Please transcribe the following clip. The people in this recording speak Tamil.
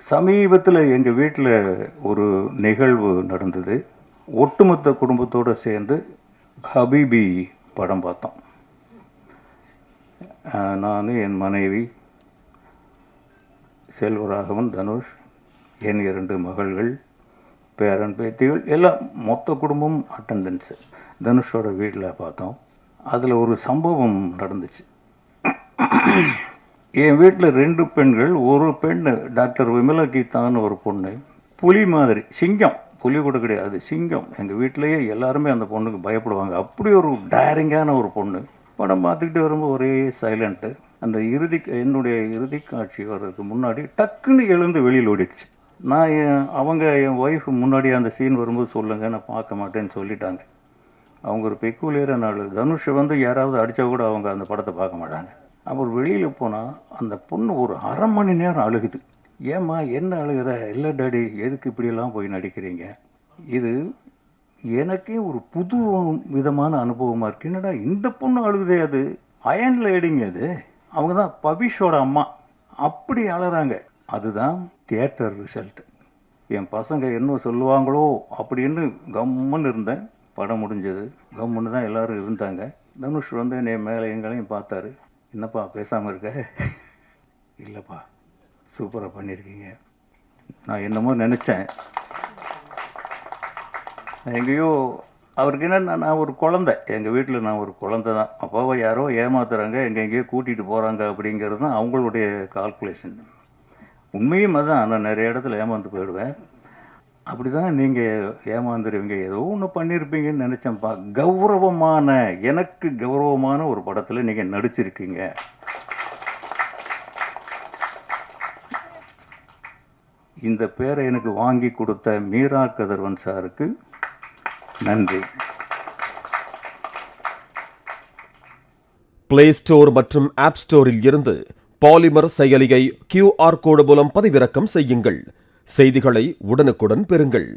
சமீபத்தில் எங்கள் வீட்டில் ஒரு நிகழ்வு நடந்தது. ஒட்டுமொத்த குடும்பத்தோடு சேர்ந்து ஹபீபி படம் பார்த்தோம். நான், என் மனைவி செல்வராகவன், தனுஷ், என் 2 மகள்கள், பேரன் பேத்திகள் எல்லாம் மொத்த குடும்பம் அட்டண்டன்ஸு தனுஷோட வீட்டில் பார்த்தோம். அதில் ஒரு சம்பவம் நடந்துச்சு. என் வீட்டில் 2 பெண்கள், ஒரு பெண் டாக்டர் விமலா கீதான்னு ஒரு பொண்ணு, புலி மாதிரி, சிங்கம், புலி கூட கிடையாது, சிங்கம். எங்கள் வீட்டிலேயே எல்லாருமே அந்த பொண்ணுக்கு பயப்படுவாங்க. அப்படி ஒரு டேரிங்கான ஒரு பொண்ணு. படம் பார்த்துக்கிட்டு வரும்போது ஒரே சைலண்ட்டு. அந்த என்னுடைய இறுதி காட்சி வர்றதுக்கு முன்னாடி டக்குன்னு எழுந்து வெளியில் ஓடிடுச்சு. நான் என் ஒய்ஃப் முன்னாடி அந்த சீன் வரும்போது சொல்லுங்க, நான் பார்க்க மாட்டேன்னு சொல்லிட்டாங்க. அவங்க ஒரு பெக்குலியரான ஆள். தனுஷை யாராவது அடித்தா கூட அவங்க அந்த படத்தை பார்க்க மாட்டாங்க. அப்புறம் வெளியில் போனால் அந்த பொண்ணு ஒரு அரை மணி நேரம் அழுகுது. ஏம்மா என்ன அழுகிற? இல்லை டாடி, எதுக்கு இப்படியெல்லாம் போய் நடிக்கிறீங்க? இது எனக்கே ஒரு புது விதமான அனுபவமாக இருக்குது. என்னடா இந்த பொண்ணு அழுகுதே, அது அயன் லேடிங்க, அது அவங்க தான் பவிஷோட அம்மா. அப்படி அழறாங்க. அதுதான் தியேட்டர் ரிசல்ட். என் பசங்க என்ன சொல்லுவாங்களோ அப்படின்னு கம்முன்னு இருந்தேன். படம் முடிஞ்சது. கம்முன்னு தான் எல்லோரும் இருந்தாங்க. தனுஷ் என்னை மேலே எங்களையும் பார்த்தாரு. என்னப்பா பேசாமல் இருக்க? இல்லைப்பா, சூப்பராக பண்ணியிருக்கீங்க. நான் என்னமோ நினச்சேன். எங்கேயோ அவருக்கு என்ன, நான் ஒரு குழந்தை, எங்கள் வீட்டில் நான் ஒரு குழந்தை தான். அப்பாவை யாரோ ஏமாத்துறாங்க, எங்கெங்கேயோ கூட்டிகிட்டு போகிறாங்க அப்படிங்கிறது தான் அவங்களுடைய கால்குலேஷன். உண்மையும் அதுதான். நான் நிறைய இடத்துல ஏமாந்து போயிடுவேன். அப்படி தான் நீங்கள் ஏமாந்துருவீங்க, ஏதோ ஒன்று பண்ணியிருப்பீங்கன்னு நினச்சேன்ப்பா. எனக்கு கௌரவமான ஒரு படத்தில் நீங்கள் நடிச்சிருக்கீங்க. இந்த பேரை எனக்கு வாங்கி கொடுத்த மீரா கதிரவன் சாருக்கு நன்றி. பிளே ஸ்டோர் மற்றும் ஆப் ஸ்டோரில் இருந்து பாலிமர் செயலியை QR கோடு மூலம் பதிவிறக்கம் செய்யுங்கள். செய்திகளை உடனுக்குடன் பெறுங்கள்.